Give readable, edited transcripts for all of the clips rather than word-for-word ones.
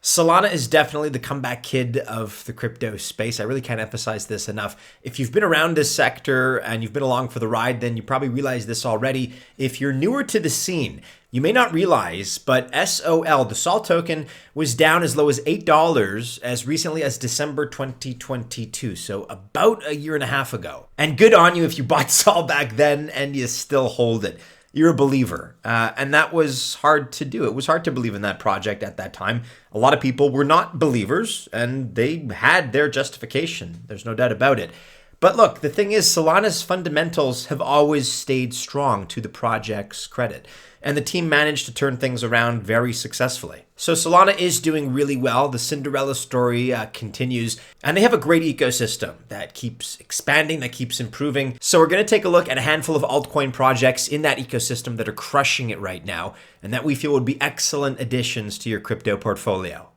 Solana is definitely the comeback kid of the crypto space. I really can't emphasize this enough. If you've been around this sector and you've been along for the ride, then you probably realize this already. If you're newer to the scene, you may not realize, but SOL, the SOL token, was down as low as $8 as recently as December 2022. So about a year and a half ago. And good on you if you bought SOL back then and you still hold it. You're a believer. And that was hard to do. It was hard to believe in that project at that time. A lot of people were not believers and they had their justification. There's no doubt about it. But look, the thing is, Solana's fundamentals have always stayed strong to the project's credit. And the team managed to turn things around very successfully. So Solana is doing really well. The Cinderella story continues. And they have a great ecosystem that keeps expanding, that keeps improving. So we're going to take a look at a handful of altcoin projects in that ecosystem that are crushing it right now and that we feel would be excellent additions to your crypto portfolio.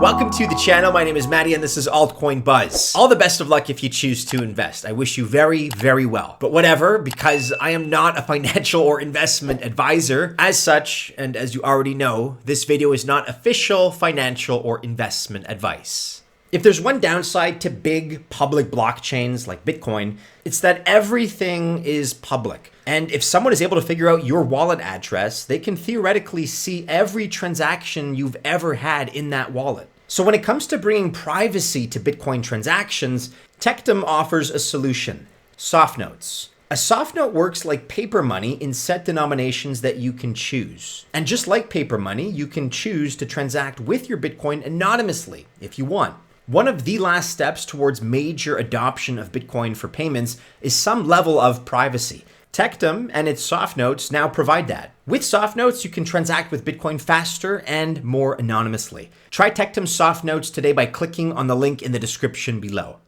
Welcome to the channel. My name is Maddie and this is Altcoin Buzz. All the best of luck if you choose to invest. I wish you very, very well. But whatever, because I am not a financial or investment advisor. As such, and as you already know, this video is not official financial or investment advice. If there's one downside to big public blockchains like Bitcoin, it's that everything is public. And if someone is able to figure out your wallet address, they can theoretically see every transaction you've ever had in that wallet. So when it comes to bringing privacy to Bitcoin transactions, Tectum offers a solution, Softnotes. A softnote works like paper money in set denominations that you can choose. And just like paper money, you can choose to transact with your Bitcoin anonymously if you want. One of the last steps towards major adoption of Bitcoin for payments is some level of privacy. Tectum and its Softnotes now provide that. With Softnotes, you can transact with Bitcoin faster and more anonymously. Try Tectum Softnotes today by clicking on the link in the description below.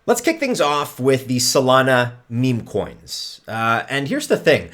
Let's kick things off with the Solana meme coins. And here's the thing.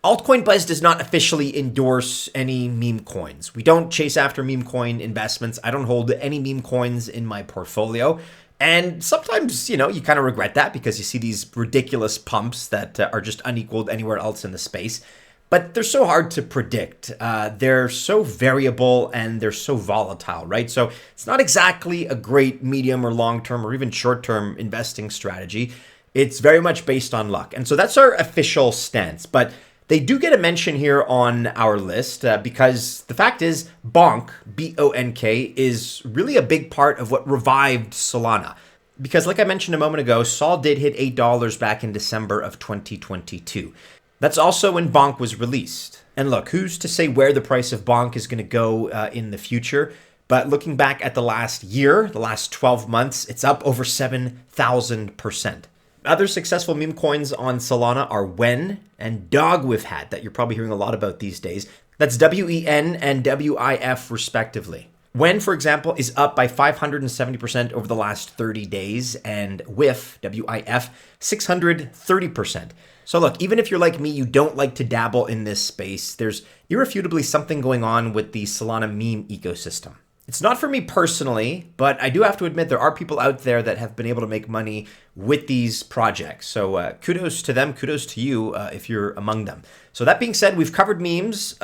Altcoin Buzz does not officially endorse any meme coins. We don't chase after meme coin investments. I don't hold any meme coins in my portfolio. And sometimes, you kind of regret that because you see these ridiculous pumps that are just unequaled anywhere else in the space. But they're so hard to predict. They're so variable and they're so volatile, right? So it's not exactly a great medium or long-term or even short-term investing strategy. It's very much based on luck. And so that's our official stance. But they do get a mention here on our list because the fact is BONK, B-O-N-K, is really a big part of what revived Solana. Because like I mentioned a moment ago, Sol did hit $8 back in December of 2022. That's also when BONK was released. And look, who's to say where the price of BONK is going to go in the future? But looking back at the last year, the last 12 months, it's up over 7,000%. Other successful meme coins on Solana are WEN and DogWifHat that you're probably hearing a lot about these days. That's WEN and WIF respectively. WEN, for example, is up by 570% over the last 30 days and WIF, W-I-F, 630%. So look, even if you're like me, you don't like to dabble in this space, there's irrefutably something going on with the Solana meme ecosystem. It's not for me personally, but I do have to admit there are people out there that have been able to make money with these projects. So kudos to them, kudos to you if you're among them. So that being said, we've covered memes.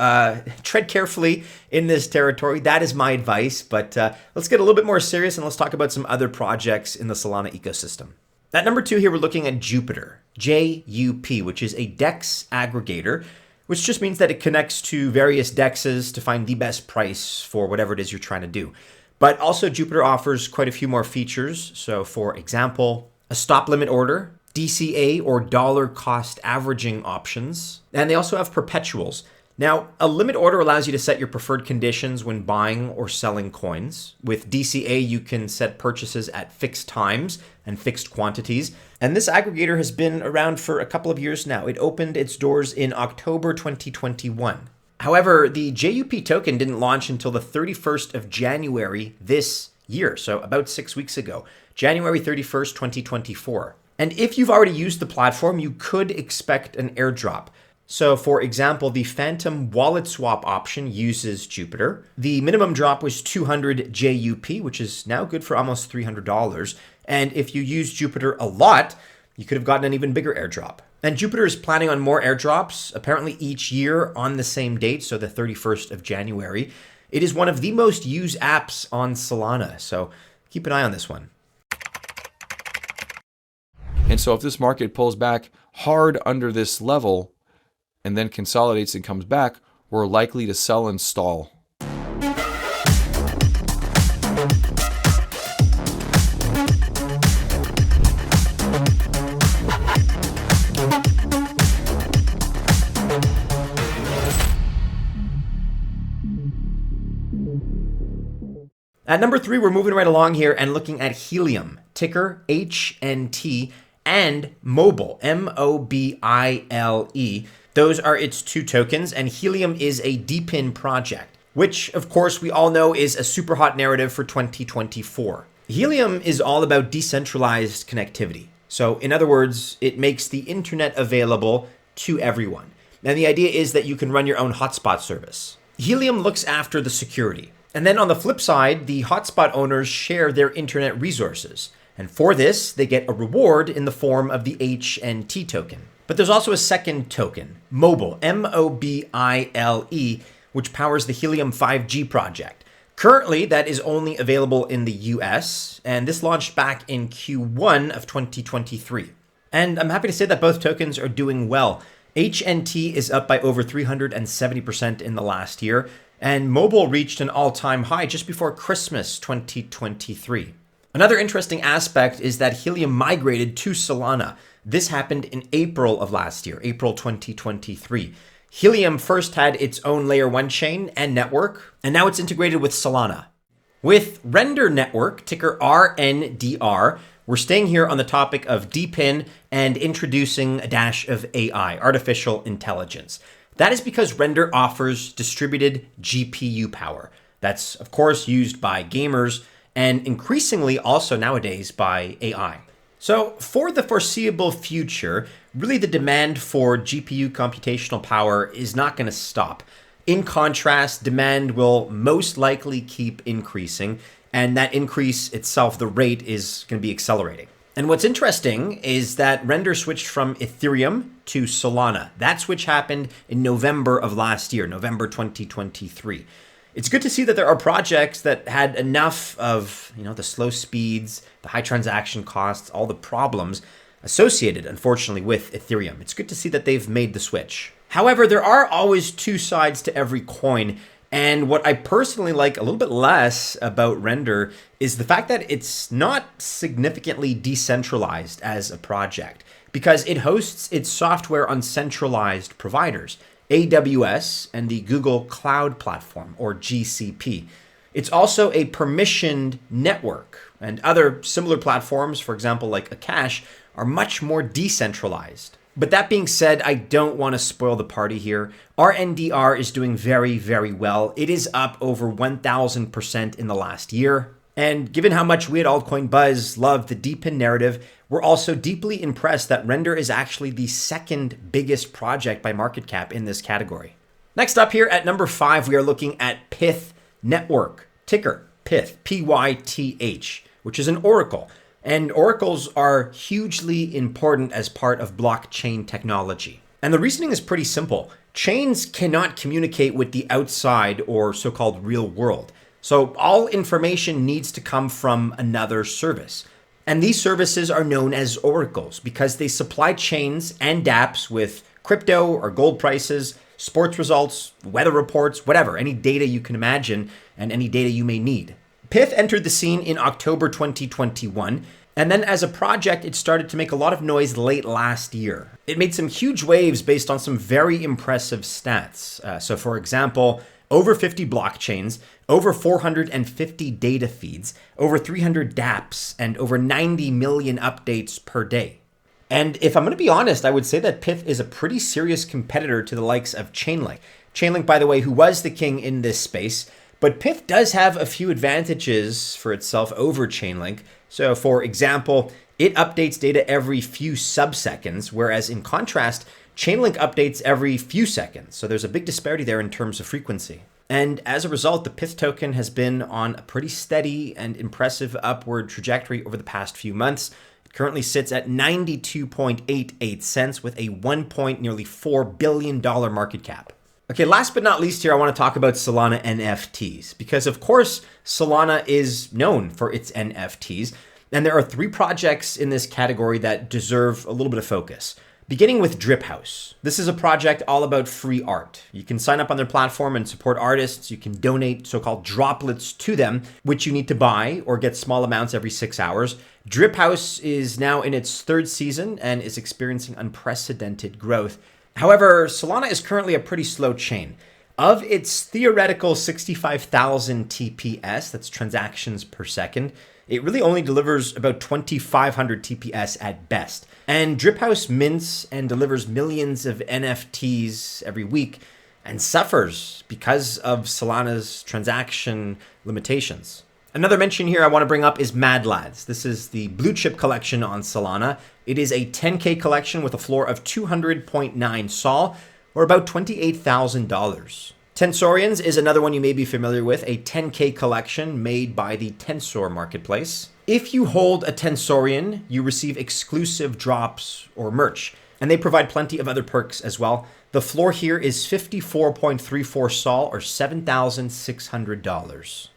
Tread carefully in this territory. That is my advice. But let's get a little bit more serious and let's talk about some other projects in the Solana ecosystem. At number 2 here, we're looking at Jupiter, J-U-P, which is a DEX aggregator, which just means that it connects to various DEXs to find the best price for whatever it is you're trying to do. But also Jupiter offers quite a few more features. So for example, a stop limit order, DCA or dollar cost averaging options, and they also have perpetuals. Now, a limit order allows you to set your preferred conditions when buying or selling coins. With DCA, you can set purchases at fixed times and fixed quantities. And this aggregator has been around for a couple of years now. It opened its doors in October 2021. However, the JUP token didn't launch until the 31st of January this year, so about 6 weeks ago, January 31st, 2024. And if you've already used the platform, you could expect an airdrop. So for example, the Phantom Wallet Swap option uses Jupiter. The minimum drop was 200 JUP, which is now good for almost $300. And if you use Jupiter a lot, you could have gotten an even bigger airdrop. And Jupiter is planning on more airdrops, apparently each year on the same date, so the 31st of January. It is one of the most used apps on Solana, so keep an eye on this one. And so if this market pulls back hard under this level and then consolidates and comes back, we're likely to sell and stall. At number 3, we're moving right along here and looking at Helium, ticker HNT, and Mobile, M-O-B-I-L-E. Those are its two tokens, and Helium is a DePIN project, which, of course, we all know is a super hot narrative for 2024. Helium is all about decentralized connectivity. So, in other words, it makes the internet available to everyone. And the idea is that you can run your own hotspot service. Helium looks after the security. And then on the flip side, the hotspot owners share their internet resources. And for this, they get a reward in the form of the HNT token. But there's also a second token, Mobile, M-O-B-I-L-E, which powers the Helium 5G project. Currently, that is only available in the US, and this launched back in Q1 of 2023. And I'm happy to say that both tokens are doing well. HNT is up by over 370% in the last year, and Mobile reached an all-time high just before Christmas 2023. Another interesting aspect is that Helium migrated to Solana. This happened in April of last year, April 2023. Helium first had its own layer 1 chain and network, and now it's integrated with Solana. With Render Network, ticker RNDR, we're staying here on the topic of DePIN and introducing a dash of AI, artificial intelligence. That is because Render offers distributed GPU power. That's, of course, used by gamers and increasingly also nowadays by AI. So for the foreseeable future, really the demand for GPU computational power is not going to stop. In contrast, demand will most likely keep increasing, and that increase itself, the rate, is going to be accelerating. And what's interesting is that Render switched from Ethereum to Solana. That switch happened in November of last year, November 2023. It's good to see that there are projects that had enough of, the slow speeds, the high transaction costs, all the problems associated, unfortunately, with Ethereum. It's good to see that they've made the switch. However, there are always two sides to every coin. And what I personally like a little bit less about Render is the fact that it's not significantly decentralized as a project, because it hosts its software on centralized providers, AWS and the Google Cloud Platform, or GCP. It's also a permissioned network, and other similar platforms, for example, like Akash, are much more decentralized. But that being said, I don't want to spoil the party here. RNDR is doing very, very well. It is up over 1,000% in the last year. And given how much we at Altcoin Buzz love the DePIN narrative, we're also deeply impressed that Render is actually the second biggest project by market cap in this category. Next up here at number 5, we are looking at Pyth Network, ticker Pyth, P-Y-T-H, which is an oracle. And oracles are hugely important as part of blockchain technology. And the reasoning is pretty simple. Chains cannot communicate with the outside or so-called real world. So all information needs to come from another service. And these services are known as oracles because they supply chains and dApps with crypto or gold prices, sports results, weather reports, whatever, any data you can imagine and any data you may need. Pyth entered the scene in October 2021, and then as a project, it started to make a lot of noise late last year. It made some huge waves based on some very impressive stats. So for example, over 50 blockchains, over 450 data feeds, over 300 dApps, and over 90 million updates per day. And if I'm going to be honest, I would say that Pyth is a pretty serious competitor to the likes of Chainlink. Chainlink, by the way, who was the king in this space. But Pyth does have a few advantages for itself over Chainlink. So for example, it updates data every few subseconds, whereas in contrast, Chainlink updates every few seconds. So there's a big disparity there in terms of frequency. And as a result, the Pyth token has been on a pretty steady and impressive upward trajectory over the past few months. It currently sits at 92.88 cents with a nearly $4 billion market cap. Okay, last but not least here, I want to talk about Solana NFTs because, of course, Solana is known for its NFTs, and there are 3 projects in this category that deserve a little bit of focus. Beginning with Drip House. This is a project all about free art. You can sign up on their platform and support artists. You can donate so-called droplets to them, which you need to buy or get small amounts every 6 hours. Drip House is now in its 3rd season and is experiencing unprecedented growth. However, Solana is currently a pretty slow chain. Of its theoretical 65,000 TPS, that's transactions per second, it really only delivers about 2,500 TPS at best. And Drip House mints and delivers millions of NFTs every week and suffers because of Solana's transaction limitations. Another mention here I want to bring up is Mad Lads. This is the blue chip collection on Solana. It is a 10K collection with a floor of 200.9 Sol, or about $28,000. Tensorians is another one you may be familiar with, a 10K collection made by the Tensor marketplace. If you hold a Tensorian, you receive exclusive drops or merch, and they provide plenty of other perks as well. The floor here is 54.34 Sol, or $7,600.